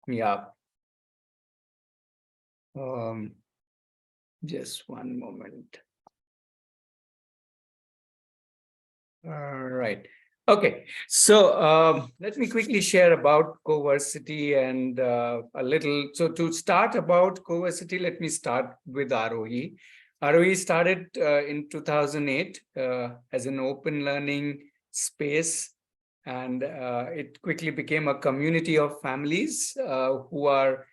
Yeah. Just one moment. All right. Okay. So let me quickly share about CoVersity and a little. So to start about CoVersity, let me start with Aarohi. Aarohi started in 2008 as an open learning space, and it quickly became a community of families who are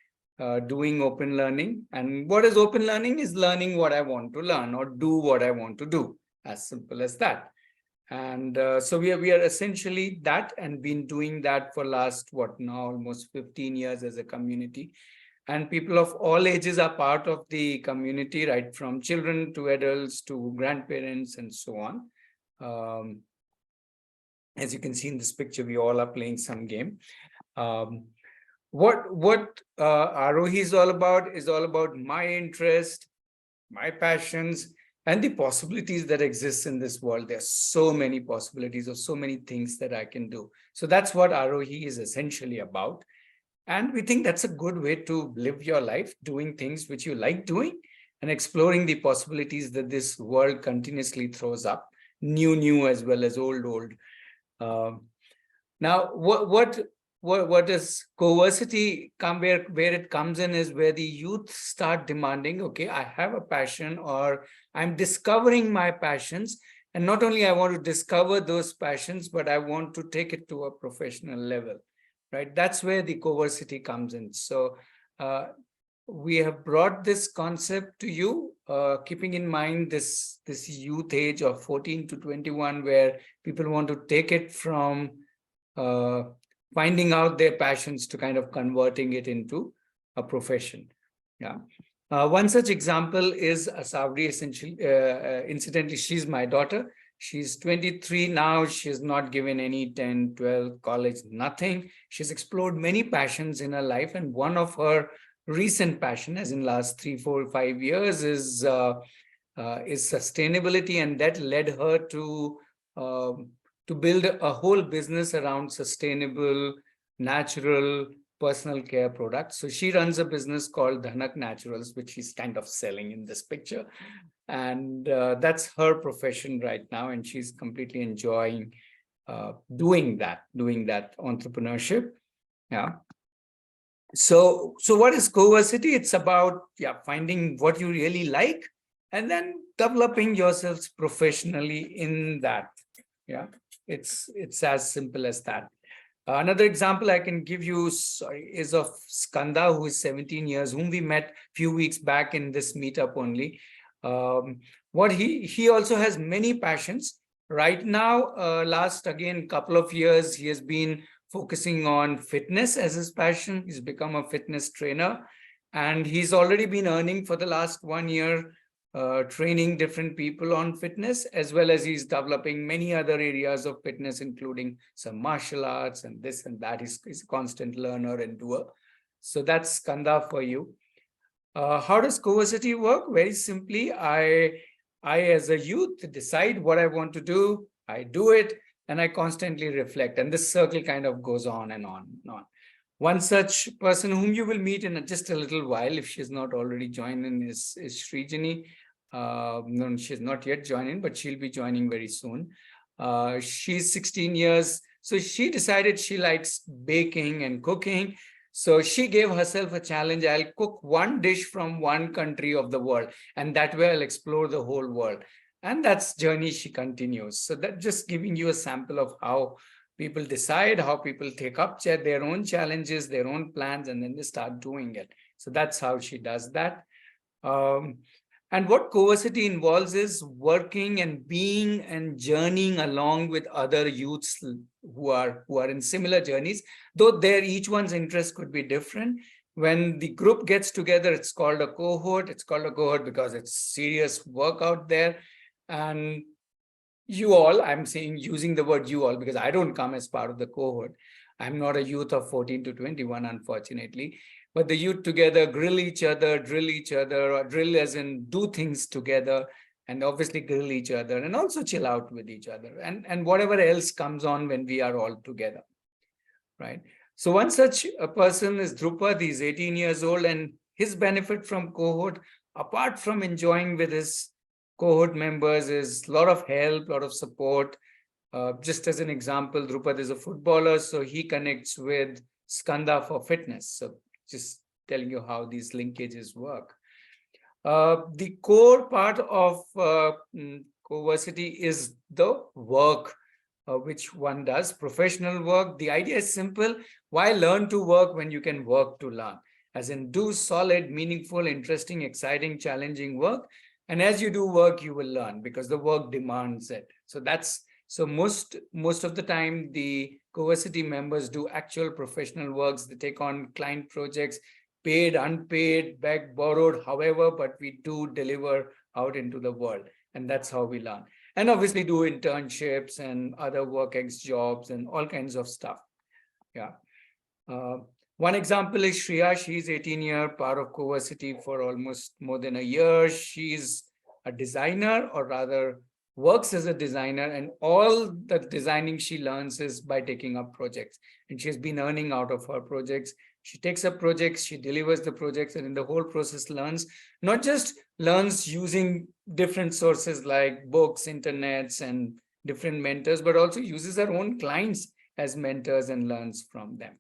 doing open learning. And what is open learning? Is learning what I want to learn or do what I want to do. As simple as that. And so we are essentially that, and been doing that for last what now almost 15 years as a community. And people of all ages are part of the community, right from children to adults to grandparents and so on. As you can see in this picture, we all are playing some game. What Aarohi is all about my interest, my passions, and the possibilities that exist in this world. There's so many possibilities or so many things that I can do. So that's what Aarohi is essentially about. And we think that's a good way to live your life, doing things which you like doing and exploring the possibilities that this world continuously throws up, new as well as old. Now, what is CoVersity come where it comes in is where the youth start demanding, okay, I have a passion or I'm discovering my passions. And not only I want to discover those passions, but I want to take it to a professional level, right? That's where the CoVersity comes in. So we have brought this concept to you, keeping in mind this youth age of 14 to 21, where people want to take it from finding out their passions to kind of converting it into a profession. Yeah. One such example is Asavri. Essentially, incidentally, she's my daughter. She's 23 now. She has not given any 10, 12, college, nothing. She's explored many passions in her life. And one of her recent passion, as in last 3, 4, 5 years, is sustainability. And that led her to build a whole business around sustainable, natural, personal care products. So she runs a business called Dhanak Naturals, which she's kind of selling in this picture. And that's her profession right now. And she's completely enjoying doing that entrepreneurship. Yeah. So what is CoVersity? It's about finding what you really like and then developing yourselves professionally in that. Yeah. It's as simple as that. Another example I can give you is of Skanda, who is 17 years, whom we met a few weeks back in this meetup only. What he also has many passions. Right now, last again couple of years, he has been focusing on fitness as his passion. He's become a fitness trainer, and he's already been earning for the last 1 year, training different people on fitness, as well as he's developing many other areas of fitness, including some martial arts and this and that. He's a constant learner and doer. So that's Skanda for you. How does CoVersity work? Very simply, I as a youth decide what I want to do. I do it, and I constantly reflect. And this circle kind of goes on and on and on. One such person whom you will meet in just a little while, if she's not already joined in, is Srijani. No, she's not yet joining, but she'll be joining very soon. She's 16 years. So she decided she likes baking and cooking. So she gave herself a challenge. I'll cook one dish from one country of the world, and that way I'll explore the whole world. And that's journey she continues. So that's just giving you a sample of how people decide, how people take up their own challenges, their own plans, and then they start doing it. So that's how she does that. And what CoVersity involves is working and being and journeying along with other youths who are in similar journeys, though each one's interest could be different. When the group gets together, it's called a cohort. It's called a cohort because it's serious work out there. And you all, I'm saying using the word you all because I don't come as part of the cohort. I'm not a youth of 14 to 21, unfortunately. But the youth together grill each other, or drill as in do things together, and obviously grill each other and also chill out with each other and whatever else comes on when we are all together, right? So one such a person is Drupad. He's 18 years old, and his benefit from cohort, apart from enjoying with his cohort members, is a lot of help, a lot of support. Just as an example, Drupad is a footballer, so he connects with Skanda for fitness. So just telling you how these linkages work. The core part of CoVersity is the work which one does, professional work. The idea is simple. Why learn to work when you can work to learn? As in, do solid, meaningful, interesting, exciting, challenging work. And as you do work, you will learn because the work demands it. So most of the time, the CoVersity members do actual professional works. They take on client projects, paid, unpaid, back, borrowed, however, but we do deliver out into the world. And that's how we learn. And obviously do internships and other work-ex jobs and all kinds of stuff. Yeah. One example is Shreya. She's 18 years, part of CoVersity for almost more than a year. She's a designer, or rather works as a designer, and all the designing she learns is by taking up projects. And she's been earning out of her projects. She takes up projects, she delivers the projects, and in the whole process learns, not just learns using different sources like books, internets, and different mentors, but also uses her own clients as mentors and learns from them,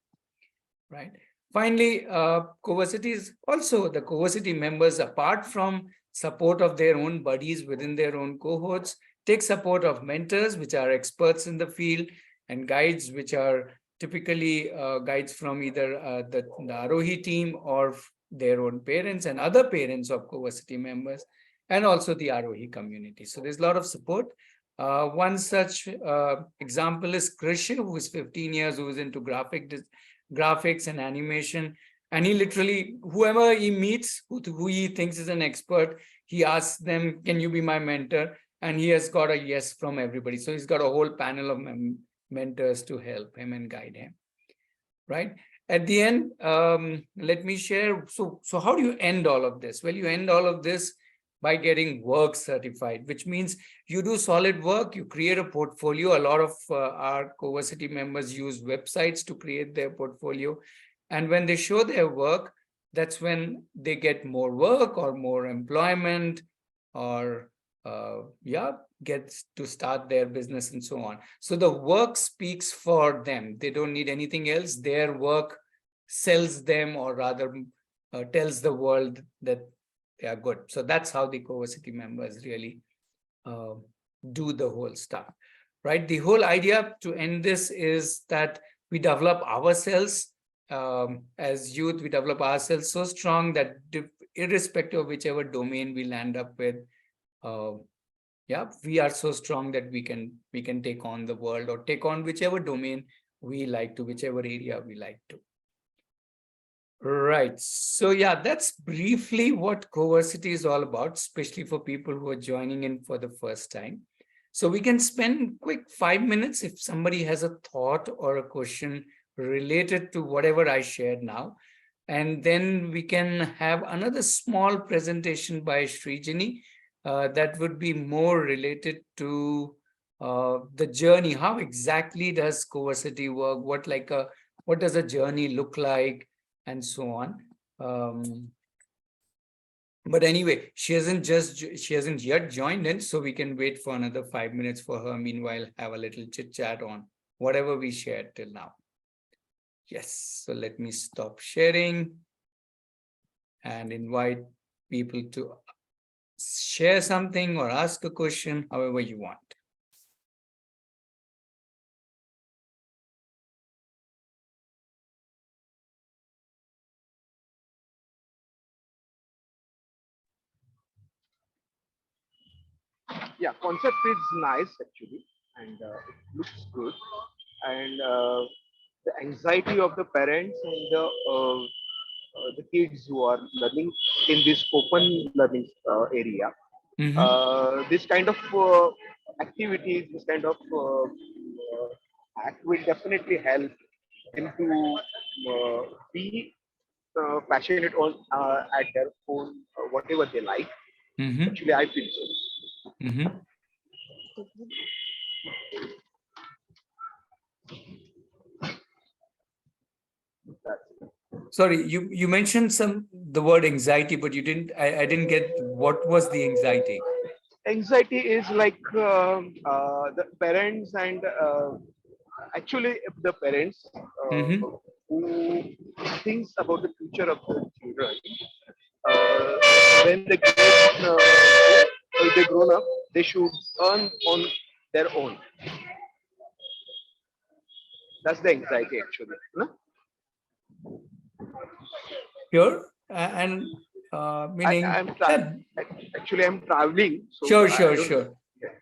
right? Finally, CoVersity is also the CoVersity members, apart from support of their own buddies within their own cohorts, take support of mentors, which are experts in the field, and guides, which are typically guides from either the Aarohi team or their own parents and other parents of CoVersity members, and also the Aarohi community. So there's a lot of support. One such example is Krish, who is 15 years, who is into graphics and animation. And he literally, whoever he meets, who he thinks is an expert, he asks them, can you be my mentor? And he has got a yes from everybody. So he's got a whole panel of mentors to help him and guide him, right? At the end, let me share. So how do you end all of this? Well, you end all of this by getting work certified, which means you do solid work, you create a portfolio. A lot of our CoVersity members use websites to create their portfolio. And when they show their work, that's when they get more work or more employment, or get to start their business and so on. So the work speaks for them. They don't need anything else. Their work sells them, or rather tells the world that they are good. So that's how the CoVersity members really do the whole stuff, right? The whole idea to end this is that we develop ourselves as youth. We develop ourselves so strong that irrespective of whichever domain we land up with, we are so strong that we can take on the world, or take on whichever domain we like to, whichever area we like to. Right. So that's briefly what CoVersity is all about, especially for people who are joining in for the first time. So we can spend quick 5 minutes if somebody has a thought or a question related to whatever I shared now. And then we can have another small presentation by Srijani that would be more related to the journey. How exactly does CoVersity work? What does a journey look like? And so on. But anyway, she hasn't yet joined in, so we can wait for another 5 minutes for her. Meanwhile, have a little chit chat on whatever we shared till now. Yes, so let me stop sharing and invite people to share something or ask a question, however you want. Yeah, concept is nice actually, and it looks good. And the anxiety of the parents and the kids who are learning in this open learning area, this kind of activities, this kind of act will definitely help them to be passionate on at their own whatever they like. Actually, I feel so. That's it. Sorry, you mentioned the word anxiety, but you didn't. I didn't get what was the anxiety. Anxiety is like the parents and actually the parents Mm-hmm. who thinks about the future of the children uh, when they get when they grown up they should earn on their own. That's the anxiety actually, no? Sure, and meaning I'm that. actually I'm traveling, so Sure, I sure, don't know. sure.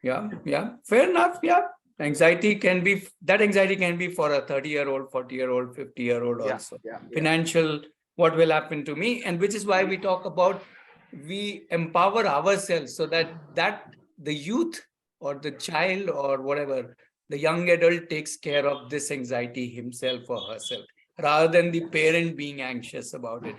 Yeah, yeah. Fair enough. Yeah. Anxiety can be that anxiety can be for a 30-year-old, 40-year-old, 50-year-old Yeah, also. yeah, yeah. Financial, what will happen to me? And which is why we talk about we empower ourselves so that the youth or the child or whatever, the young adult takes care of this anxiety himself or herself, rather than the parent being anxious about it.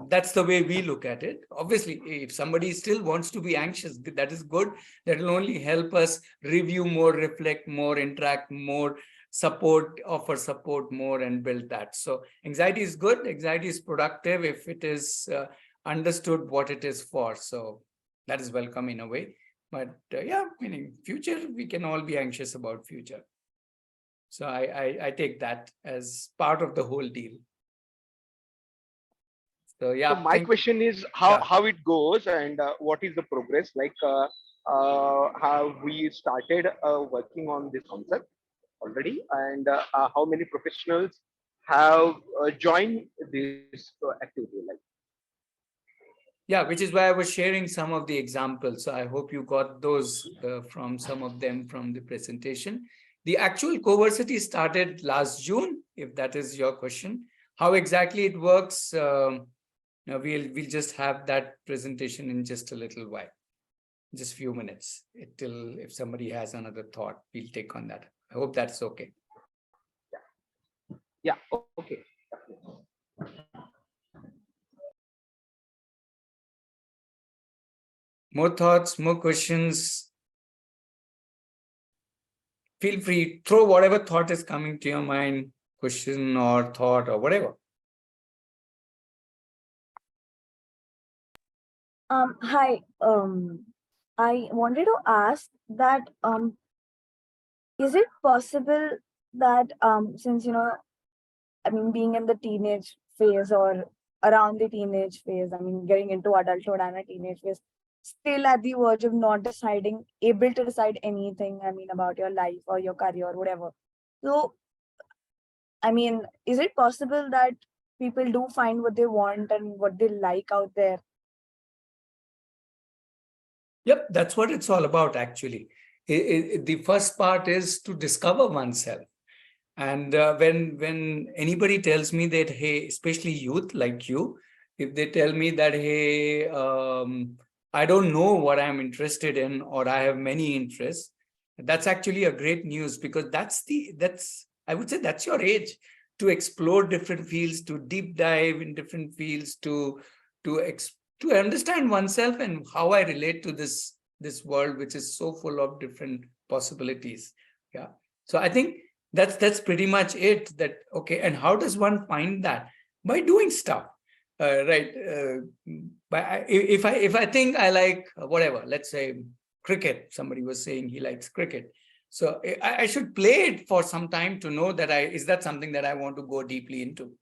That's the way we look at it. Obviously, if somebody still wants to be anxious, that is good. That will only help us review more, reflect more, interact more, offer support more, and build that. So anxiety is good. Anxiety is productive if it is understood what it is for. So that is welcome in a way. But yeah, meaning future, we can all be anxious about future. So I take that as part of the whole deal. So So yeah, my question is yeah. how it goes and what is the progress? Like, have we started working on this concept already, and how many professionals have joined this activity? Like, Yeah, which is why I was sharing some of the examples. So I hope you got those from some of them from the presentation. The actual CoVersity started last June, if that is your question. How exactly it works, now we'll just have that presentation in just a little while, just few minutes. Till if somebody has another thought, we'll take on that. I hope that's okay. yeah, okay. More thoughts, more questions. Feel free, throw whatever thought is coming to your mind, question or thought or whatever. Hi. I wanted to ask that is it possible that since I mean being in the teenage phase or around the teenage phase, I mean getting into adulthood and a teenage phase, still at the verge of not deciding, able to decide anything, I mean about your life or your career or whatever. So I mean, is it possible that people do find what they want and what they like out there? Yep, that's what it's all about, actually. The first part is to discover oneself. And when anybody tells me that, hey, especially youth like you, if they tell me that, hey, I don't know what I'm interested in, or I have many interests, that's actually a great news, because that's I would say that's your age to explore different fields, to deep dive in different fields, to to understand oneself and how I relate to this world, which is so full of different possibilities. Yeah. So I think that's pretty much it. That okay, and how does one find that? By doing stuff, right? If I think I like whatever, let's say cricket. Somebody was saying he likes cricket, so I should play it for some time to know that is that something that I want to go deeply into,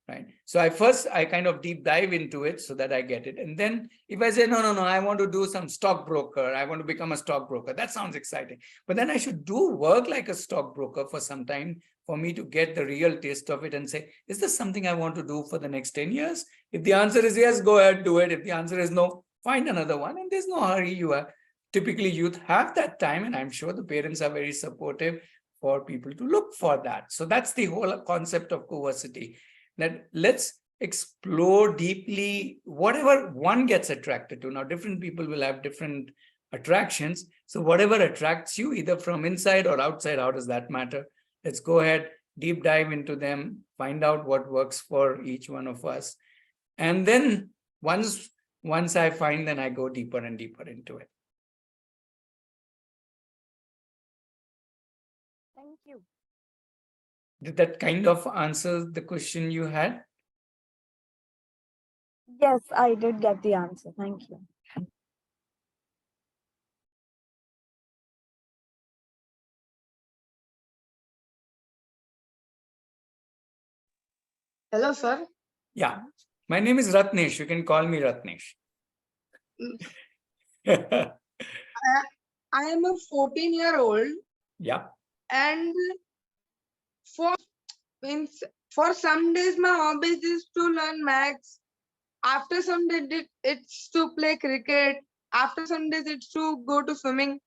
right? So I kind of deep dive into it so that I get it, and then if I say no, I want to do some stockbroker, I want to become a stockbroker. That sounds exciting, but then I should do work like a stockbroker for some time for me to get the real taste of it and say, is this something I want to do for the next 10 years? If the answer is yes, go ahead, do it. If the answer is no, find another one. And there's no hurry. Typically youth have that time, and I'm sure the parents are very supportive for people to look for that. So that's the whole concept of CoVersity, that let's explore deeply whatever one gets attracted to. Now, different people will have different attractions. So whatever attracts you, either from inside or outside, how does that matter? Let's go ahead, deep dive into them, find out what works for each one of us. And then once I find, then I go deeper and deeper into it. Thank you. Did that kind of answer the question you had? Yes, I did get the answer. Thank you. Hello, sir. Yeah. My name is Ratnesh. You can call me Ratnesh. I, I am a 14-year-old, Yeah. and for means for some days my hobby is to learn maths. After some days it's to play cricket. After some days it's to go to swimming.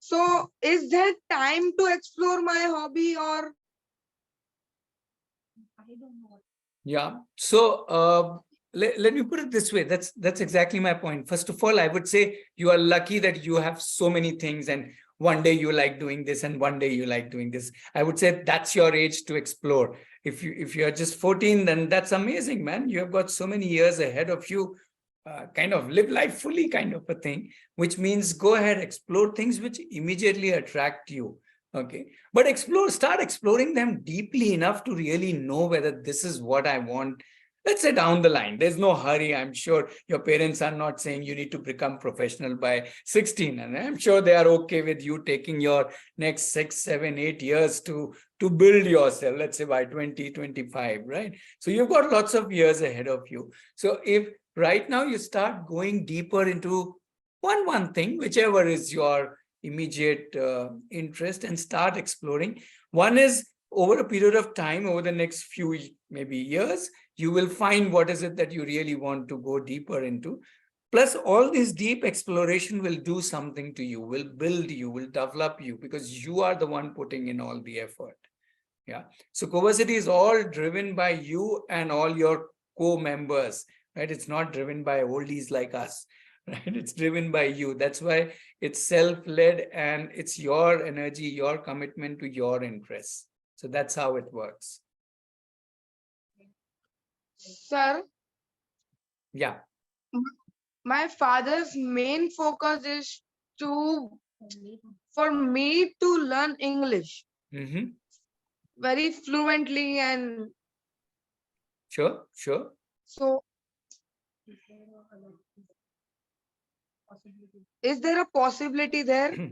So is there time to explore my hobby, or I don't know. Yeah. So let me put it this way. That's exactly my point. First of all, I would say you are lucky that you have so many things, and one day you like doing this and one day you like doing this. I would say that's your age to explore. If you are just 14, then that's amazing, man. You have got so many years ahead of you. Kind of live life fully, kind of a thing, which means go ahead, explore things which immediately attract you. Okay. But start exploring them deeply enough to really know whether this is what I want. Let's say down the line, there's no hurry. I'm sure your parents are not saying you need to become professional by 16. And I'm sure they are okay with you taking your next 6, 7, 8 years to build yourself, let's say by 2025, right? So you've got lots of years ahead of you. So if right now you start going deeper into one thing, whichever is your immediate interest, and start exploring. One is over a period of time, over the next few maybe years, you will find what is it that you really want to go deeper into. Plus, all this deep exploration will do something to you, will build you, will develop you, because you are the one putting in all the effort. Yeah. So CoVersity is all driven by you and all your co-members, right? It's not driven by oldies like us, right? It's driven by you. That's why it's self-led, and it's your energy, your commitment to your interests. So that's how it works. Sir, Yeah. my father's main focus is to for me to learn English very fluently, and Sure, sure. so is there a possibility there?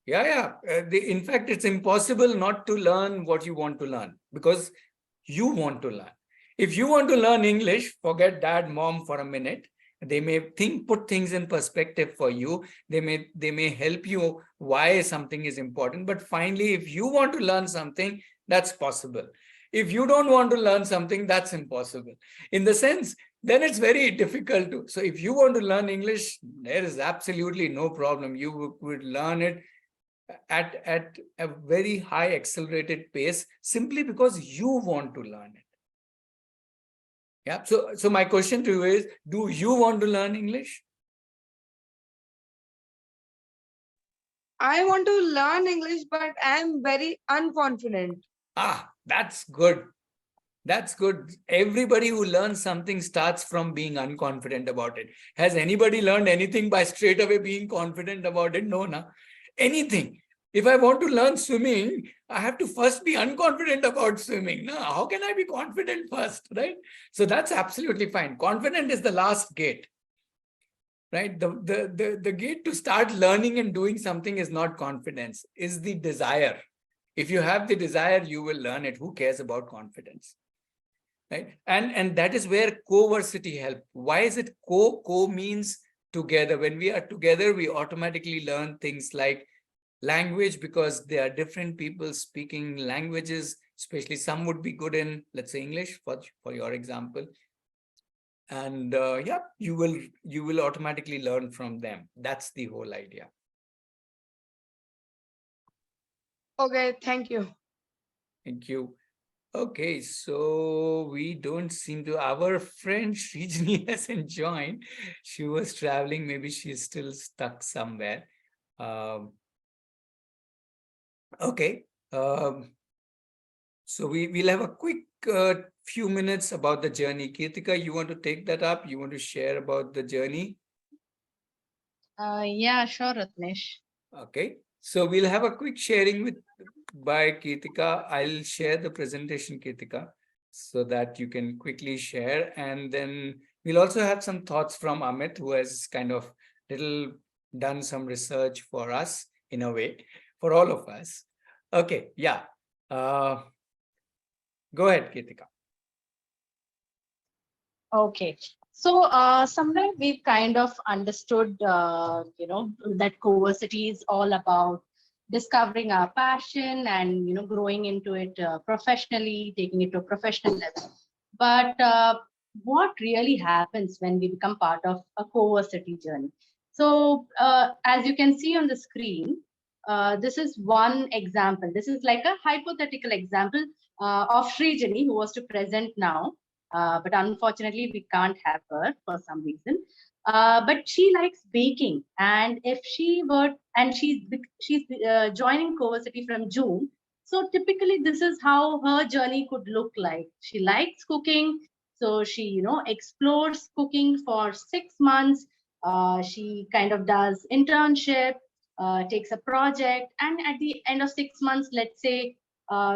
Yeah. In fact, it's impossible not to learn what you want to learn, because you want to learn. If you want to learn English, forget dad, mom for a minute. They may put things in perspective for you. They may help you why something is important. But finally, if you want to learn something, that's possible. If you don't want to learn something, that's impossible. In the sense, then it's very difficult to. So if you want to learn English, there is absolutely no problem. You would learn it at a very high accelerated pace, simply because you want to learn it. Yeah. So my question to you is, do you want to learn English? I want to learn English, but I am very unconfident. That's good. That's good. Everybody who learns something starts from being unconfident about it. Has anybody learned anything by straight away being confident about it? No, no. Anything. If I want to learn swimming, I have to first be unconfident about swimming. No, how can I be confident first, right? So that's absolutely fine. Confident is the last gate, right? The gate to start learning and doing something is not confidence, is the desire. If you have the desire, you will learn it. Who cares about confidence? Right? And that is where CoVersity help. Why is it co? Co means together. When we are together, we automatically learn things like language, because there are different people speaking languages, especially some would be good in, let's say, English, for your example. And yeah, you will automatically learn from them. That's the whole idea. Okay, thank you. Thank you. Okay, so we don't seem to, our friend Srijani hasn't joined. She was traveling, maybe she's still stuck somewhere. Okay, so we'll have a quick few minutes about the journey. Kirtika, you want to take that up? You want to share about the journey? Yeah, sure, Ratnesh. Okay, So we'll have a quick sharing by Kirtika. I'll share the presentation, Kirtika, so that you can quickly share. And then we'll also have some thoughts from Amit, who has kind of done some research for us in a way, for all of us. Okay, yeah. Go ahead, Kirtika. Okay. So somewhere we've kind of understood, that CoVersity is all about discovering our passion and, growing into it professionally, taking it to a professional level. But what really happens when we become part of a CoVersity journey? So as you can see on the screen, this is one example. This is like a hypothetical example of Srijani, who was to present now. But unfortunately, we can't have her for some reason. But she likes baking, and if she were, and she's joining CoVersity from June. So typically, this is how her journey could look like. She likes cooking, so she explores cooking for 6 months. She kind of does internship, takes a project, and at the end of 6 months, let's say,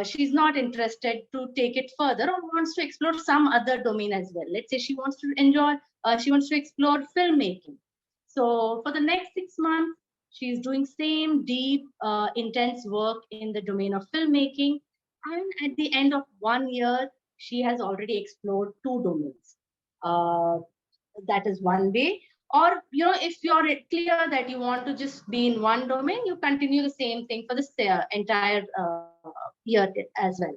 she's not interested to take it further or wants to explore some other domain as well. Let's say she wants to explore filmmaking. So for the next 6 months, she's doing same deep, intense work in the domain of filmmaking. And at the end of 1 year, she has already explored 2 domains. That is one way. Or, if you're clear that you want to just be in one domain, you continue the same thing for this entire year as well.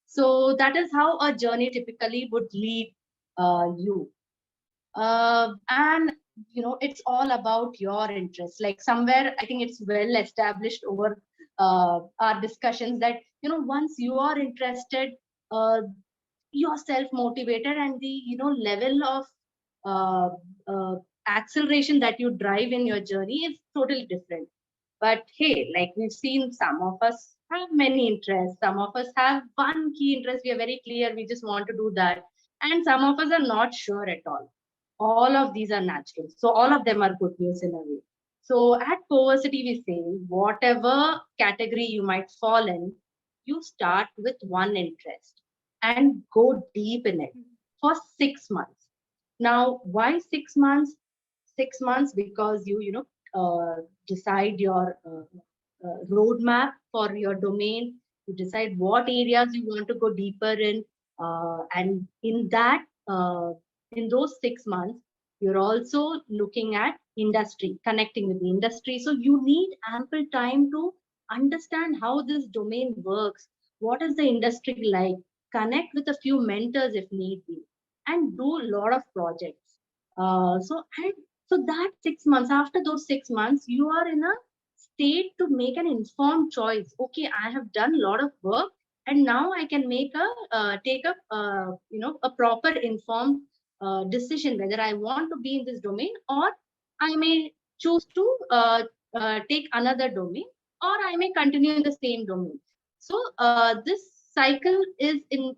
So that is how a journey typically would lead you. And, it's all about your interests. Like somewhere, I think it's well established over our discussions that, once you are interested, you're self-motivated, and the, level of acceleration that you drive in your journey is totally different. But hey, like we've seen, some of us have many interests, some of us have one key interest, we are very clear, we just want to do that, and some of us are not sure at all of these are natural, so all of them are good news in a way. So at CoVersity, we say whatever category you might fall in, you start with one interest and go deep in it for 6 months. Now, why 6 months? 6 months because you decide your roadmap for your domain. You decide what areas you want to go deeper in, and in those 6 months, you're also looking at industry, connecting with the industry. So you need ample time to understand how this domain works. What is the industry like? Connect with a few mentors if need be, and do a lot of projects. So that 6 months, after those 6 months, you are in a state to make an informed choice. Okay, I have done a lot of work, and now I can take a proper informed decision whether I want to be in this domain, or I may choose to take another domain, or I may continue in the same domain. So this cycle is in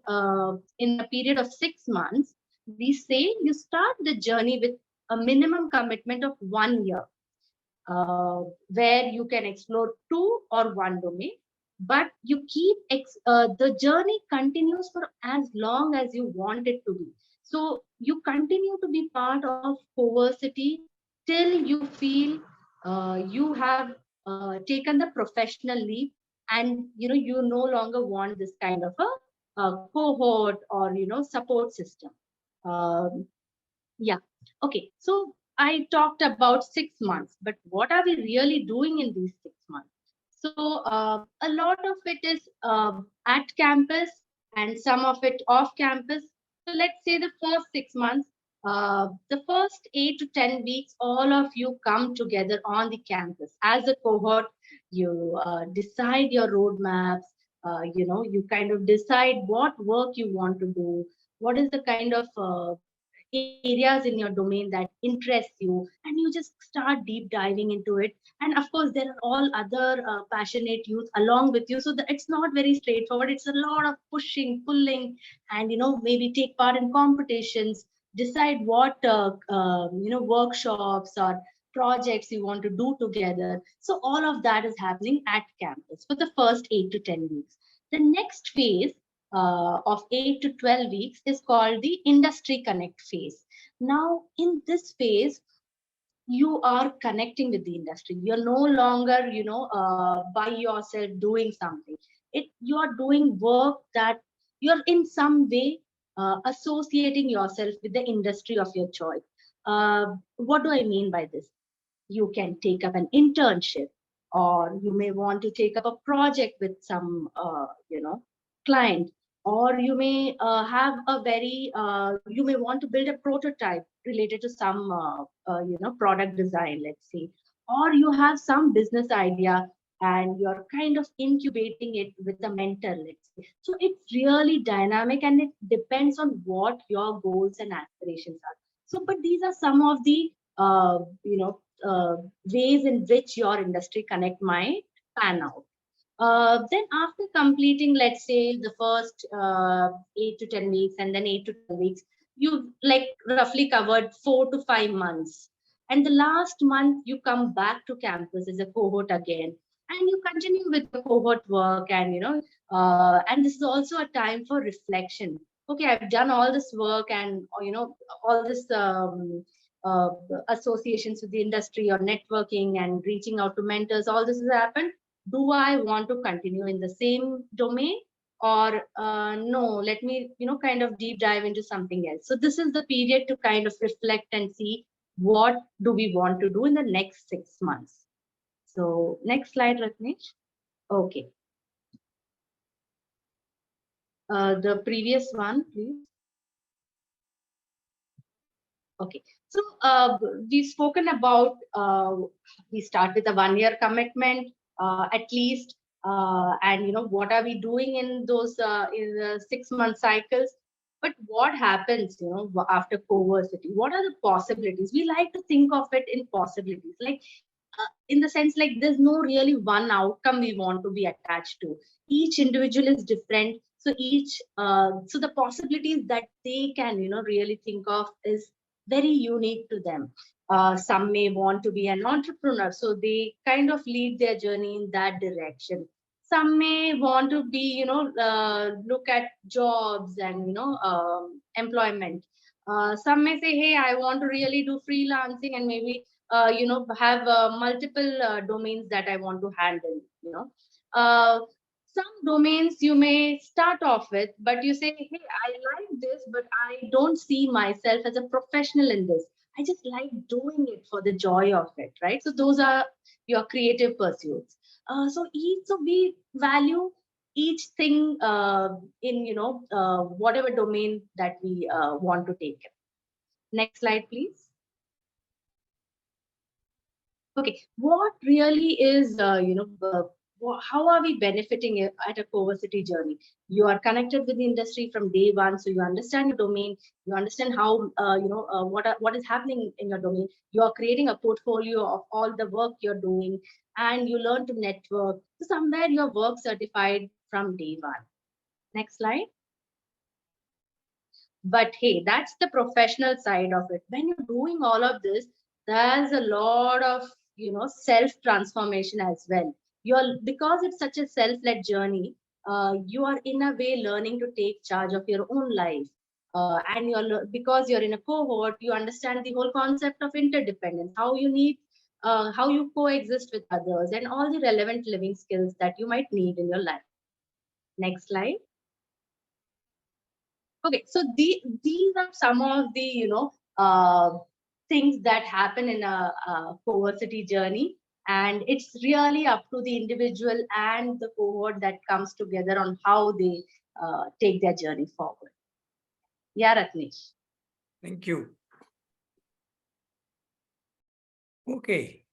a period of 6 months. We say you start the journey with a minimum commitment of 1 year, where you can explore 2 or 1 domain, but you keep the journey continues for as long as you want it to be. So you continue to be part of CoVersity till you feel you have taken the professional leap, and you no longer want this kind of a cohort or support system. Yeah. Okay. So I talked about 6 months, but what are we really doing in these 6 months? So a lot of it is at campus and some of it off campus. So let's say the first 6 months, the first 8 to 10 weeks, all of you come together on the campus as a cohort. You decide your roadmaps. You kind of decide what work you want to do. What is the kind of areas in your domain that interest you, and you just start deep diving into it. And of course, there are all other passionate youth along with you, so that it's not very straightforward. It's a lot of pushing, pulling, and maybe take part in competitions, decide what workshops or projects you want to do together. So all of that is happening at campus for the first 8 to 10 weeks. The next phase of 8 to 12 weeks is called the industry connect phase. Now, in this phase, you are connecting with the industry. You're no longer, by yourself doing something. You are doing work that you're in some way associating yourself with the industry of your choice. What do I mean by this? You can take up an internship, or you may want to take up a project with some, client, or you may have a very, you may want to build a prototype related to some, product design, let's say, or you have some business idea and you're kind of incubating it with a mentor, let's say. So it's really dynamic and it depends on what your goals and aspirations are. So, but these are some of the, ways in which your industry connect might pan out. Then after completing, let's say, the first 8 to 10 weeks and then 8 to 10 weeks, you've like roughly covered 4 to 5 months. And the last month, you come back to campus as a cohort again, and you continue with the cohort work. And, and this is also a time for reflection. Okay, I've done all this work and, all this associations with the industry or networking and reaching out to mentors, all this has happened. Do I want to continue in the same domain, or no, let me, kind of deep dive into something else. So this is the period to kind of reflect and see what do we want to do in the next 6 months. So next slide, Ratnesh. Okay. The previous one, please. Okay, so we've spoken about, we start with a 1-year commitment, at least, and what are we doing in those in the 6-month cycles. But what happens, after CoVersity? What are the possibilities? We like to think of it in possibilities, like in the sense, like there's no really one outcome we want to be attached to. Each individual is different, so each so the possibilities that they can really think of is very unique to them. Some may want to be an entrepreneur, so they kind of lead their journey in that direction. Some may want to be, look at jobs and, employment. Some may say, hey, I want to really do freelancing and maybe, have multiple domains that I want to handle, some domains you may start off with, but you say, hey, I like this, but I don't see myself as a professional in this. I just like doing it for the joy of it, right? So those are your creative pursuits. So we value each thing in, whatever domain that we want to take. Next slide, please. Okay, what really is, how are we benefiting at a CoVersity journey? You are connected with the industry from day one, so you understand your domain, you understand how, what is happening in your domain. You are creating a portfolio of all the work you're doing, and you learn to network. So somewhere you're work certified from day one. Next slide. But hey, that's the professional side of it. When you're doing all of this, there's a lot of, self transformation as well. Because it's such a self-led journey, you are in a way learning to take charge of your own life. And because you're in a cohort, you understand the whole concept of interdependence, how you coexist with others, and all the relevant living skills that you might need in your life. Next slide. Okay, so these are some of the things that happen in a CoVersity journey. And it's really up to the individual and the cohort that comes together on how they take their journey forward. Yeah, Ratnesh. Thank you. Okay.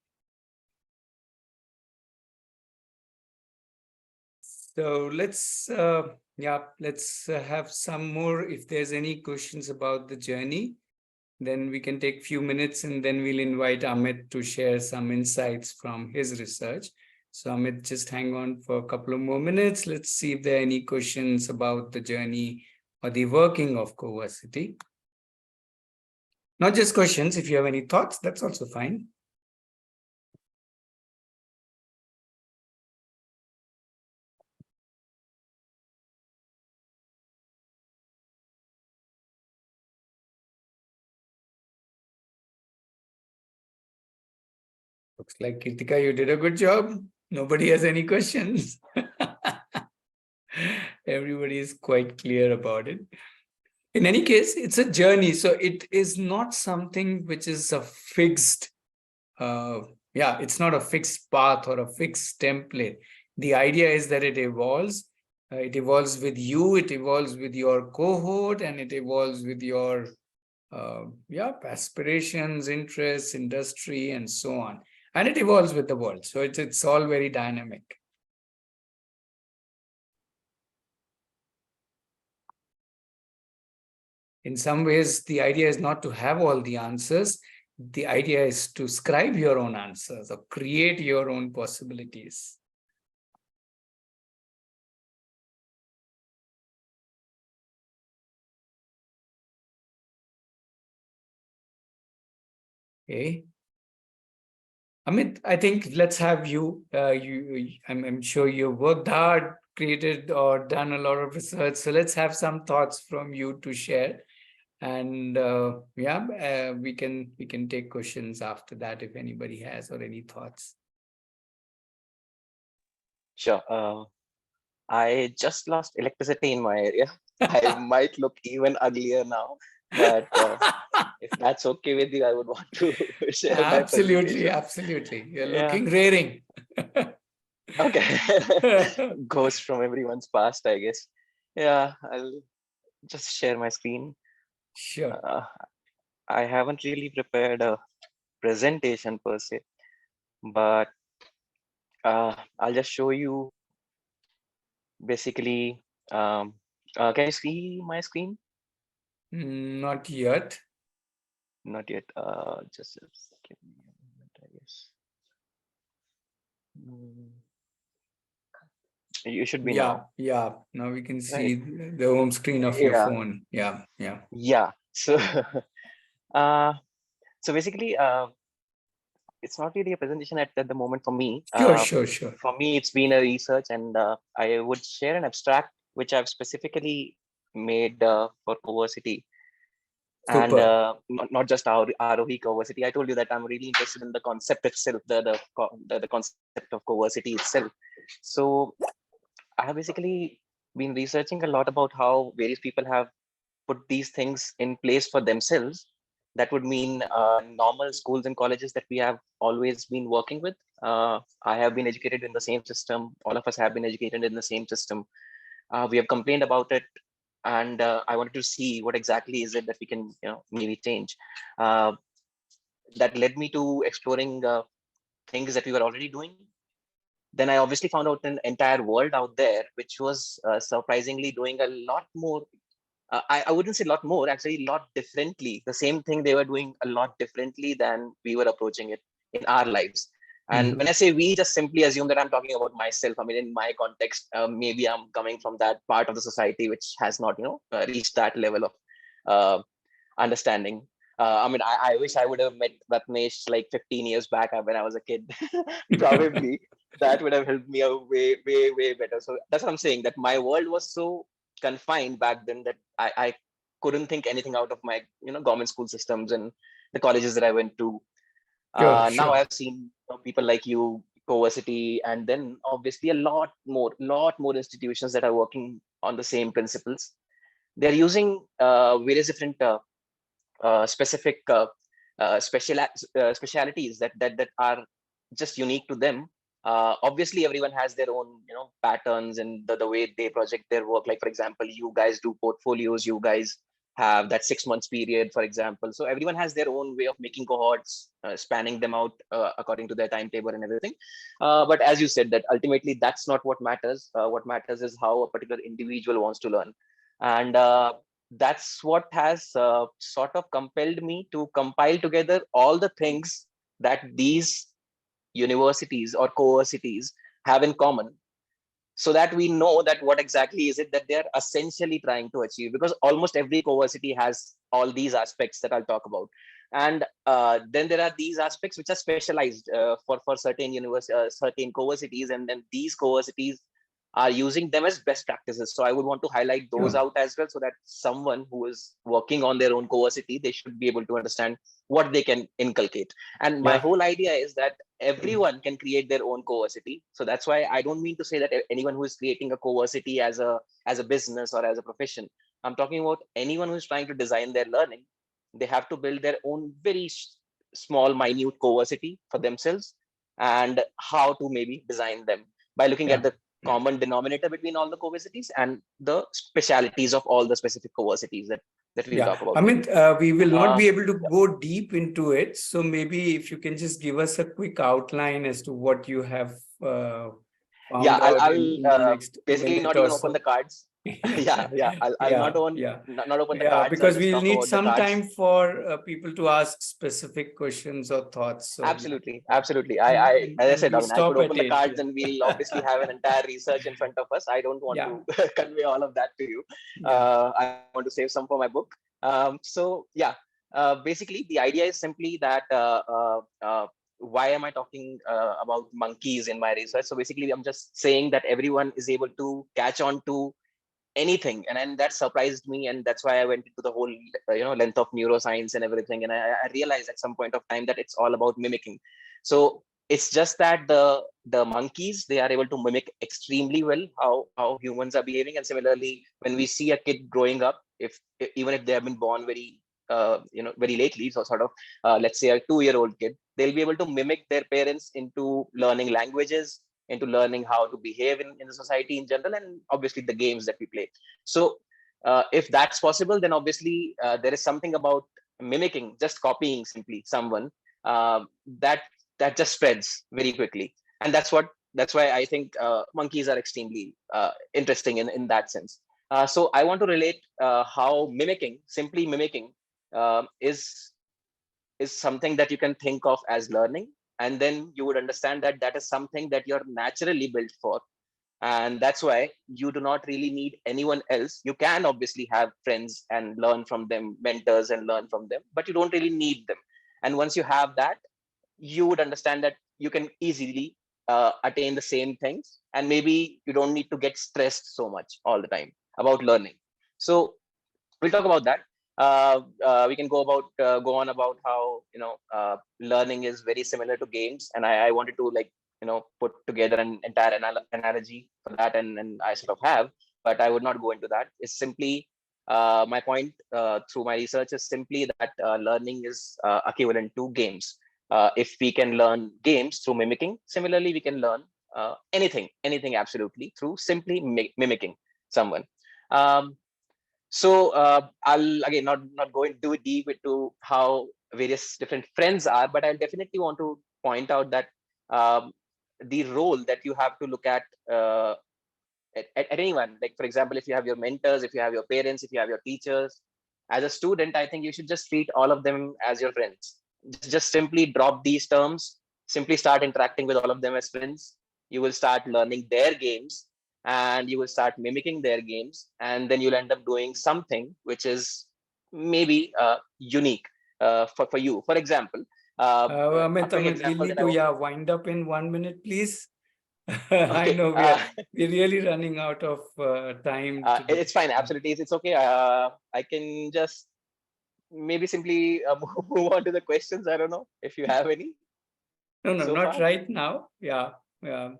So let's have some more. If there's any questions about the journey, then we can take a few minutes and then we'll invite Amit to share some insights from his research. So Amit, just hang on for a couple of more minutes. Let's see if there are any questions about the journey or the working of CoVersity. Not just questions, if you have any thoughts, that's also fine. Looks like Kritika, you did a good job. Nobody has any questions. Everybody is quite clear about it. In any case, it's a journey. So it is not something which is a fixed, it's not a fixed path or a fixed template. The idea is that it evolves. It evolves with you, it evolves with your cohort, and it evolves with your aspirations, interests, industry, and so on. And it evolves with the world. So it's all very dynamic. In some ways, the idea is not to have all the answers. The idea is to scribe your own answers or create your own possibilities. Okay. Amit, I think let's have you. I'm sure you've worked hard, created or done a lot of research. So let's have some thoughts from you to share. And we can take questions after that if anybody has or any thoughts. Sure. I just lost electricity in my area. I might look even uglier now, but if that's okay with you, I would want to share my presentation. Absolutely. You're Yeah. looking raring. Okay. Ghost from everyone's past, I guess. Yeah, I'll just share my screen. Sure. I haven't really prepared a presentation per se, but I'll just show you basically. Can you see my screen? Not yet. Not yet. Just give me a moment, I guess. You should be now. Yeah. Now we can see the home screen of your phone. Yeah. So, so basically, it's not really a presentation at the moment for me. Sure. For me, it's been a research, and I would share an abstract which I've specifically made for CoVersity. And not just our aarohicoversity. I told you that I'm really interested in the concept itself, the concept of CoVersity itself. So I have basically been researching a lot about how various people have put these things in place for themselves. That would mean normal schools and colleges that we have always been working with. I have been educated in the same system. All of us have been educated in the same system. We have complained about it, and I wanted to see what exactly is it that we can, maybe change. That led me to exploring things that we were already doing. Then I obviously found out an entire world out there, which was surprisingly doing a lot more. I wouldn't say a lot more, actually a lot differently. The same thing they were doing a lot differently than we were approaching it in our lives. And when I say we, just simply assume that I'm talking about myself. I mean, in my context, maybe I'm coming from that part of the society which has not, reached that level of understanding. I mean, I wish I would have met Ratnesh like 15 years back when I was a kid. Probably that would have helped me out way better. So that's what I'm saying, that my world was so confined back then that I couldn't think anything out of my, government school systems and the colleges that I went to. Now I've seen people like you, CoVersity, and then obviously a lot more institutions that are working on the same principles. They're using various different specific specialities that are just unique to them. Obviously, everyone has their own, patterns and the way they project their work. Like, for example, you guys do portfolios, you guys have that 6 months period, for example. So everyone has their own way of making cohorts, spanning them out according to their timetable and everything. But as you said, that ultimately that's not what matters. What matters is how a particular individual wants to learn. And that's what has sort of compelled me to compile together all the things that these universities or cohorts have in common, so that we know that what exactly is it that they're essentially trying to achieve, because almost every cohort has all these aspects that I'll talk about. And then there are these aspects which are specialized for certain certain cohorts, and then these cohorts are using them as best practices. So I would want to highlight those Sure. out as well, so that someone who is working on their own Cohortsity, they should be able to understand what they can inculcate. And my Yeah. whole idea is that everyone can create their own Cohortsity. So that's why I don't mean to say that anyone who is creating a Cohortsity as a business or as a profession. I'm talking about anyone who's trying to design their learning. They have to build their own very small, minute Cohortsity for themselves, and how to maybe design them by looking at Yeah. the common denominator between all the Cohortsities and the specialities of all the specific Cohortsities that we'll Yeah, talk about. Amit, we will not be able to Yeah. go deep into it. So maybe if you can just give us a quick outline as to what you have Yeah, found I'll, out I'll in the next basically minute not or even open the so. cards. Yeah, yeah. I'll Yeah, not yeah, not open the yeah, cards. I'll because just we'll talk need about the some cards. time for people to ask specific questions or thoughts. So Absolutely, absolutely. and As I said, I we'll mean, I could stop at open the 8. cards Yeah, and we'll obviously have an entire research in front of us. I don't want yeah, to convey all of that to you. yeah, I want to save some for my book. So yeah, basically the idea is simply that why am I talking about monkeys in my research? So basically, I'm just saying that everyone is able to catch on to anything, and that surprised me, and that's why I went into the whole length of neuroscience and everything, and I realized at some point of time that it's all about mimicking. So it's just that the monkeys, they are able to mimic extremely well how humans are behaving. And similarly, when we see a kid growing up, if even if they have been born very very lately, so sort of let's say a 2-year-old kid, they'll be able to mimic their parents into learning languages, into learning how to behave in the society in general, and obviously the games that we play. So if that's possible, then obviously there is something about mimicking, just copying simply someone, that just spreads very quickly. And that's why I think monkeys are extremely interesting in that sense. So I want to relate how simply mimicking, is something that you can think of as learning, and then you would understand that that is something that you're naturally built for. And that's why you do not really need anyone else. You can obviously have friends and learn from them, mentors and learn from them, but you don't really need them. And once you have that, you would understand that you can easily attain the same things, and maybe you don't need to get stressed so much all the time about learning. So we'll talk about that. We can go on about how learning is very similar to games, and I wanted to put together an entire analogy for that, and I sort of have, but I would not go into that. It's simply my point through my research is simply that learning is equivalent to games. If we can learn games through mimicking, similarly we can learn anything absolutely through simply mimicking someone. Um, so I'll again not go into deep into how various different friends are, but I'll definitely want to point out that the role that you have to look at anyone, like for example, if you have your mentors, if you have your parents, if you have your teachers, as a student, I think you should just treat all of them as your friends. Just simply drop these terms, simply start interacting with all of them as friends. You will start learning their games, and you will start mimicking their games, and then you'll end up doing something which is maybe unique for you. For example, a Amit, quick we'll example need that I to, want. yeah, wind up in 1 minute, please. I Okay. know we're really running out of time today. It's fine. Absolutely. It's okay. I can just maybe simply move on to the questions. I don't know if you have any No, so not far. right now. Yeah, yeah,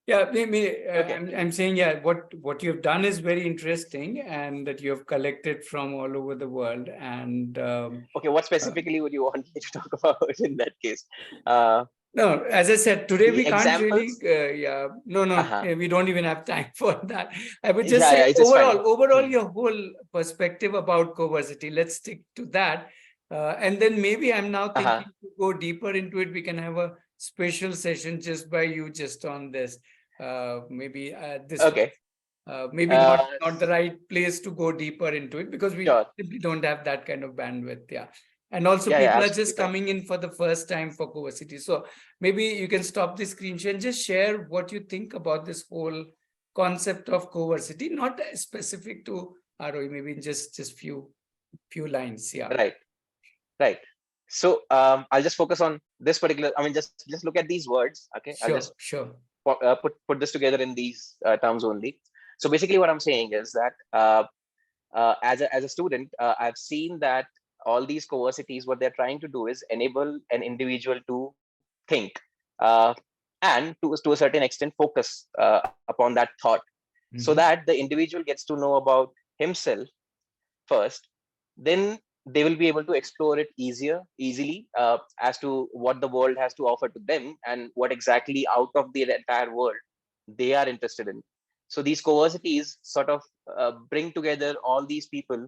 yeah. Maybe Okay. I'm saying, yeah, what you've done is very interesting, and that you have collected from all over the world. And Okay. What specifically would you want me to talk about in that case? Uh, no, as I said, today the we can't really. examples. Yeah, no, Uh-huh. we don't even have time for that. I would just Yeah, say yeah. It's fine. overall, your whole perspective about CoVersity. Let's stick to that, and then maybe I'm now Uh-huh. thinking to go deeper into it. We can have a special session just by you, just on this. Maybe this one. Okay. Maybe Uh, not the right place to go deeper into it, because we sure. simply don't have that kind of bandwidth. Yeah. And also Yeah, yeah. people are Absolutely just fine. coming in for the first time for CoVersity. So maybe you can stop the screen share and just share what you think about this whole concept of CoVersity, not specific to Aarohi, maybe in just few lines. Yeah. Right. Right. So I'll just focus on this particular. I mean, just look at these words. Okay. I'll just Sure. put this together in these terms only. So basically what I'm saying is that as a student, I've seen that all these coversities, what they're trying to do is enable an individual to think and to a certain extent focus upon that thought, so that the individual gets to know about himself first. Then they will be able to explore it easily as to what the world has to offer to them and what exactly out of the entire world they are interested in. So these coversities sort of bring together all these people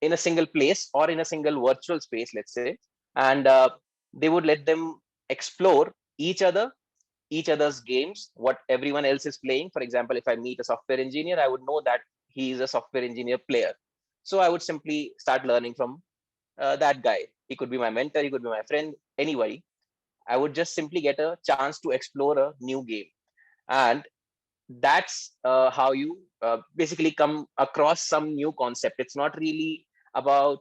in a single place or in a single virtual space, let's say, and they would let them explore each other's games, what everyone else is playing. For example, if I meet a software engineer, I would know that he is a software engineer player. So I would simply start learning from that guy. He could be my mentor, he could be my friend, anybody. I would just simply get a chance to explore a new game. And that's how you basically come across some new concept. It's not really about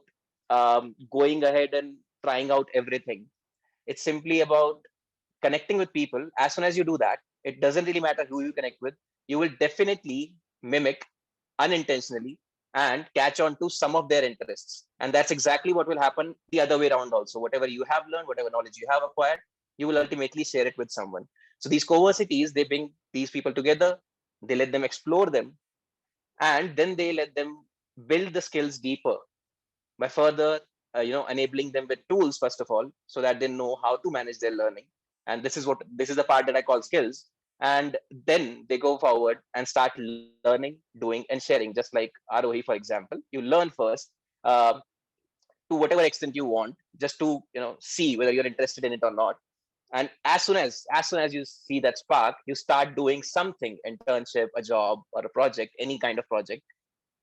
going ahead and trying out everything. It's simply about connecting with people. As soon as you do that, it doesn't really matter who you connect with. You will definitely mimic unintentionally and catch on to some of their interests. And that's exactly what will happen the other way around also. Whatever you have learned, whatever knowledge you have acquired, you will ultimately share it with someone. So these coversities, they bring these people together, they let them explore them, and then they let them build the skills deeper by further enabling them with tools, first of all, so that they know how to manage their learning. And this is the part that I call skills. And then they go forward and start learning, doing, and sharing. Just like Aarohi, for example, you learn first to whatever extent you want, just to see whether you're interested in it or not. And as soon as you see that spark, you start doing something, internship, a job, or a project, any kind of project,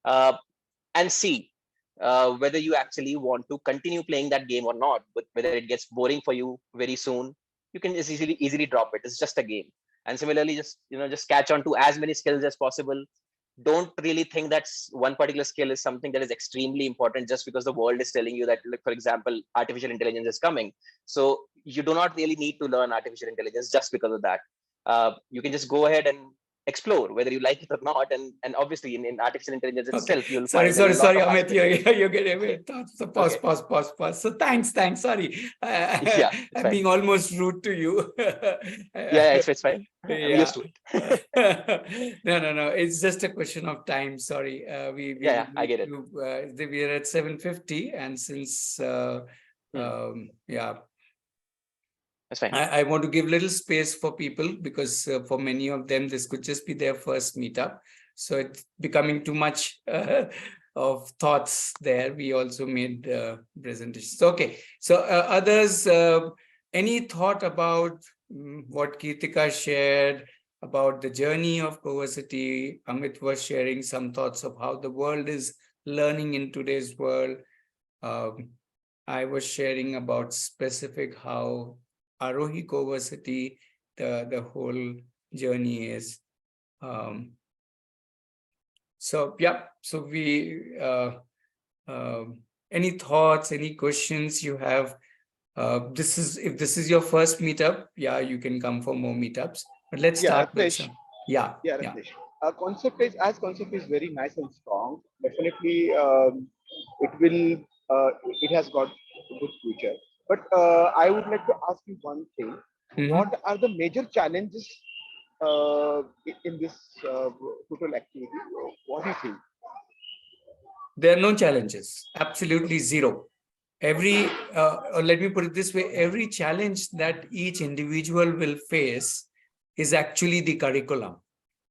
and see whether you actually want to continue playing that game or not. But whether it gets boring for you very soon, you can just easily drop it. It's just a game. And similarly, just catch on to as many skills as possible. Don't really think that one particular skill is something that is extremely important just because the world is telling you that, like, for example, artificial intelligence is coming. So you do not really need to learn artificial intelligence just because of that. You can just go ahead and explore whether you like it or not. And obviously in artificial intelligence itself, you'll find sorry, Amit, you're getting away. So pause. So thanks. Sorry. Yeah, I'm being almost rude to you. Yeah, it's fine. I'm used to it. No. It's just a question of time. Sorry. Yeah, I get it. We are at 7:50, and since That's fine. I want to give little space for people, because for many of them, this could just be their first meetup. So it's becoming too much of thoughts there. We also made presentations. Okay. So others, any thought about what Kirtika shared about the journey of CoVersity? Amit was sharing some thoughts of how the world is learning in today's world. I was sharing about specific how Aarohicoversity, the whole journey is. So we any thoughts, any questions you have? If this is your first meetup, you can come for more meetups. But let's start with some. Yeah, Ratnesh. Concept is very nice and strong. Definitely, it has got a good future. But I would like to ask you one thing. What are the major challenges in this total activity? What do you think? There are no challenges. Absolutely zero. Or let me put it this way, every challenge that each individual will face is actually the curriculum,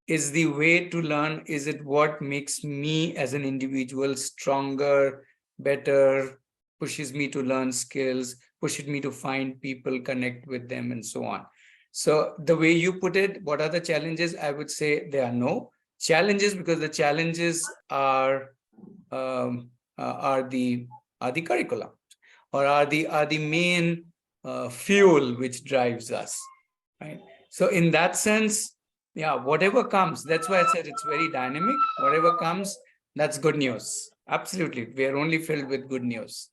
is the way to learn. Is it what makes me as an individual stronger, better, pushes me to learn skills, pushes me to find people, connect with them, and so on. So the way you put it, what are the challenges? I would say there are no challenges, because the challenges are the curriculum, or are the main fuel which drives us, right? So in that sense, whatever comes, that's why I said it's very dynamic. Whatever comes, that's good news. Absolutely, we are only filled with good news.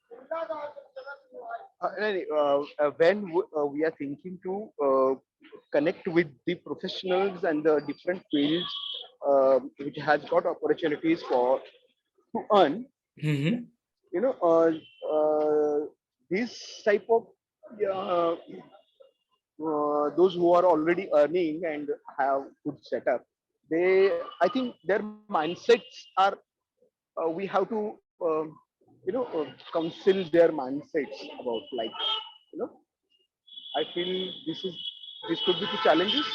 When we are thinking to connect with the professionals and the different fields which has got opportunities for to earn. Mhm. You know, this type of uh, those who are already earning and have good setup, they, I think their mindsets are, we have to counsel their mindsets about, like, you know, I feel this could be the challenges.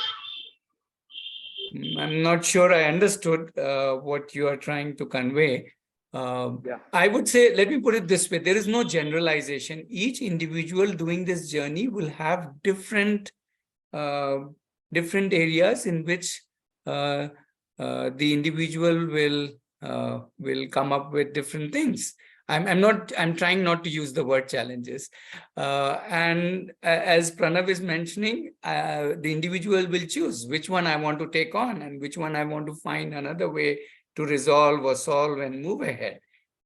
I'm not sure I understood what you are trying to convey. Yeah. I would say, let me put it this way, there is no generalization. Each individual doing this journey will have different areas in which the individual will come up with different things. I'm trying not to use the word challenges. And as Pranav is mentioning, the individual will choose which one I want to take on and which one I want to find another way to resolve or solve and move ahead,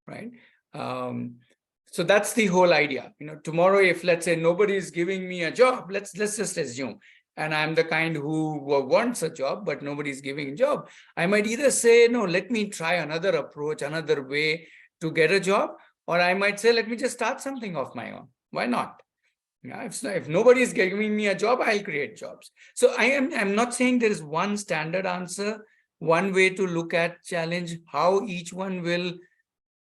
right? So that's the whole idea. You know, tomorrow, if let's say nobody is giving me a job, let's just assume, and I'm the kind who wants a job, but nobody's giving a job, I might either say, no, let me try another approach, another way to get a job, or I might say, let me just start something of my own. Why not? Yeah, if nobody is giving me a job, I'll create jobs. So I'm not saying there is one standard answer, one way to look at challenge, how each one will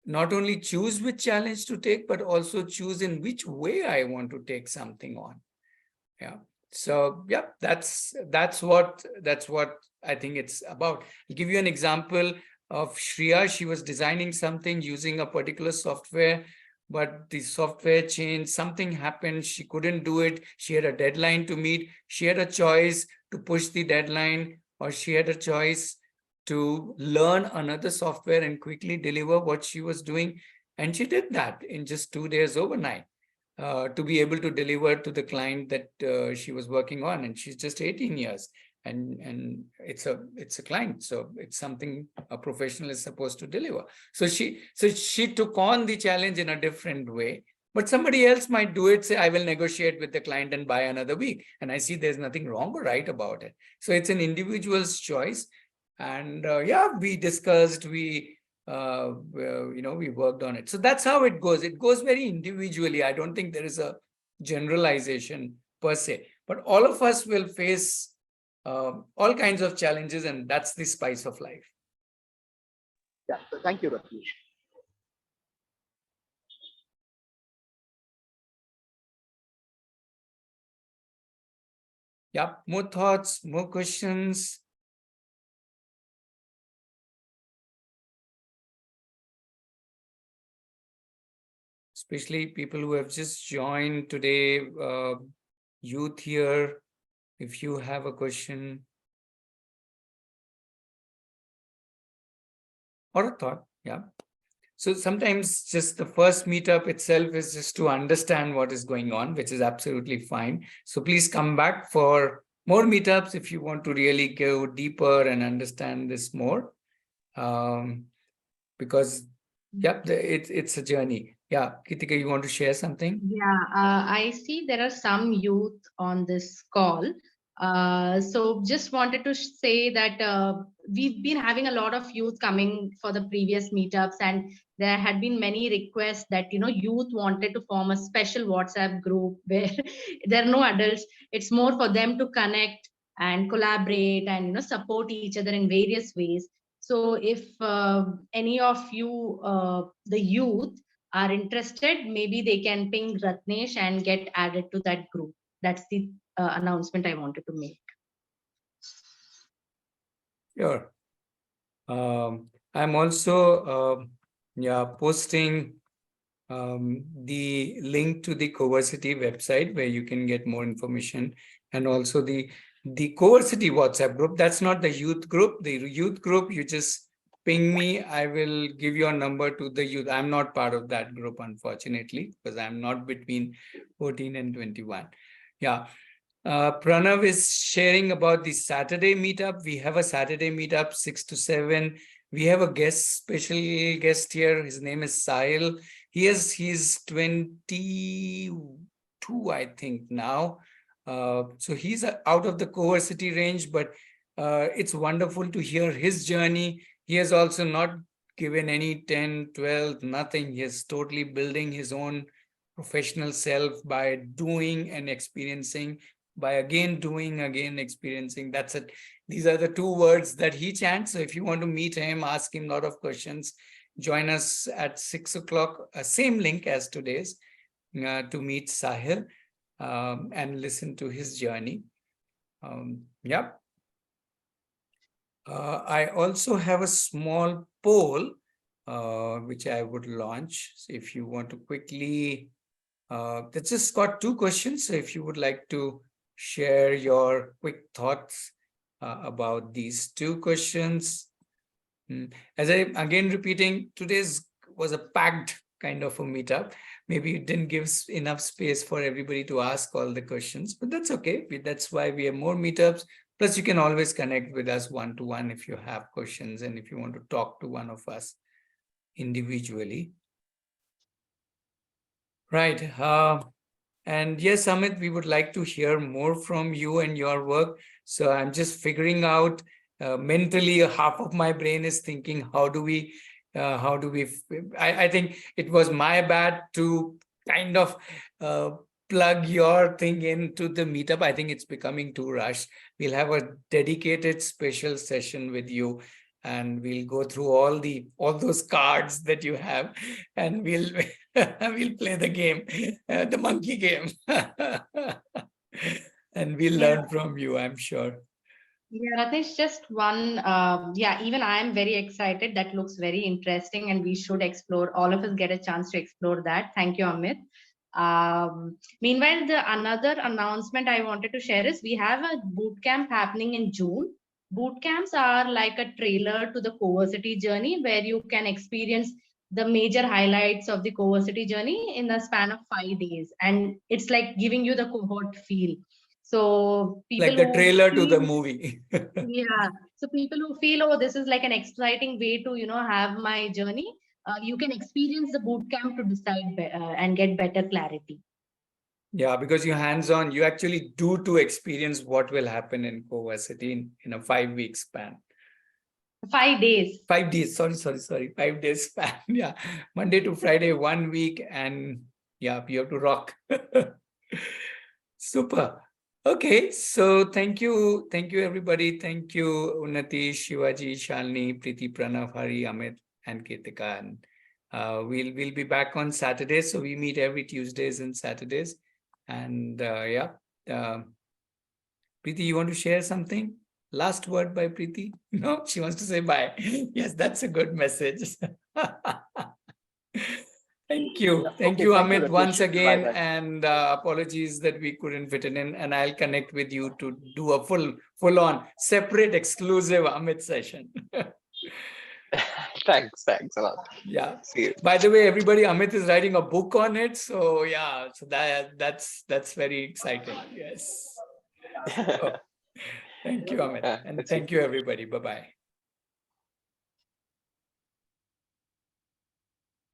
not only choose which challenge to take, but also choose in which way I want to take something on. Yeah. So yeah, that's what I think it's about. I'll give you an example of Shreya. She was designing something using a particular software, but the software changed, something happened, she couldn't do it, she had a deadline to meet, she had a choice to push the deadline, or she had a choice to learn another software and quickly deliver what she was doing. And she did that in just 2 days overnight. To be able to deliver to the client that she was working on, and she's just 18 years, and it's a client, so it's something a professional is supposed to deliver. So she took on the challenge in a different way, but somebody else might do it, say, I will negotiate with the client and buy another week, and I see there's nothing wrong or right about it. So it's an individual's choice, and yeah, we discussed, we worked on it. So that's how it goes. It goes very individually. I don't think there is a generalization per se, but all of us will face all kinds of challenges, and that's the spice of life. Yeah. So thank you, Rakesh. Yeah. More thoughts, more questions? Especially people who have just joined today, youth here, if you have a question or a thought, yeah. So sometimes just the first meetup itself is just to understand what is going on, which is absolutely fine. So please come back for more meetups if you want to really go deeper and understand this more. Because, yeah, it's a journey. Yeah, Kritika, you want to share something? Yeah, I see there are some youth on this call. So just wanted to say that we've been having a lot of youth coming for the previous meetups, and there had been many requests that, youth wanted to form a special WhatsApp group where there are no adults. It's more for them to connect and collaborate and, support each other in various ways. So if any of you, the youth, are interested, maybe they can ping Ratnesh and get added to that group. That's the announcement I wanted to make. Sure. I'm also posting the link to the CoVersity website where you can get more information, and also the CoVersity WhatsApp group. That's not the youth group. The youth group, you just ping me. I will give your number to the youth. I'm not part of that group, unfortunately, because I'm not between 14 and 21. Yeah. Pranav is sharing about the Saturday meetup. We have a Saturday meetup, 6 to 7. We have a special guest here. His name is Sahil. He's 22, I think now. So he's out of the Cohortsity range, but it's wonderful to hear his journey. He has also not given any 10, 12, nothing. He is totally building his own professional self by doing and experiencing, by again doing, again experiencing. That's it. These are the two words that he chants. So if you want to meet him, ask him a lot of questions, join us at 6 o'clock, same link as today's, to meet Sahil and listen to his journey. Yep. I also have a small poll which I would launch. So if you want to quickly, that's just got 2 questions. So if you would like to share your quick thoughts about these 2 questions. As I again repeating, today's was a packed kind of a meetup. Maybe it didn't give enough space for everybody to ask all the questions, but that's okay. That's why we have more meetups. Plus, you can always connect with us one-to-one if you have questions and if you want to talk to one of us individually. Right. And yes, Amit, we would like to hear more from you and your work. So I'm just figuring out mentally, half of my brain is thinking, how do we, I think it was my bad to kind of plug your thing into the meetup. I think it's becoming too rushed. We'll have a dedicated special session with you, and we'll go through all those cards that you have, and we'll we'll play the game, the monkey game. And we'll learn from you, I'm sure. Yeah, Ratish, just one. Yeah, even I am very excited. That looks very interesting, and we should explore. All of us get a chance to explore that. Thank you, Amit. Meanwhile, another announcement I wanted to share is we have a boot camp happening in June. Boot camps are like a trailer to the Cohortsity journey, where you can experience the major highlights of the Cohortsity journey in the span of 5 days, and it's like giving you the cohort feel. So people like the who trailer to the feel- movie. yeah. So people who feel, oh, this is like an exciting way to, have my journey, you can experience the boot camp to decide and get better clarity. Yeah, because you're hands-on, you actually do to experience what will happen in Cohortsity in a 5-week span. 5 days. 5 days, sorry, 5 days span. Yeah, Monday to Friday, 1 week, and yeah, you have to rock. Super. Okay, so thank you everybody. Thank you, Unnati, Shivaji, Shalini, Preeti, Pranav, Hari, Amit, and Ketika. And we'll be back on Saturdays. So we meet every Tuesdays and Saturdays. And yeah, Preeti, you want to share something? Last word by Preeti? No, she wants to say bye. Yes, that's a good message. Thank you. Thank you, Amit, once again. Bye-bye. And apologies that we couldn't fit it in. And I'll connect with you to do a full-on, separate, exclusive Amit session. Thanks a lot. Yeah. See you. By the way, everybody, Amit is writing a book on it. So yeah, so that's very exciting. Yes. So, thank you, Amit. And thank you, everybody. Bye-bye.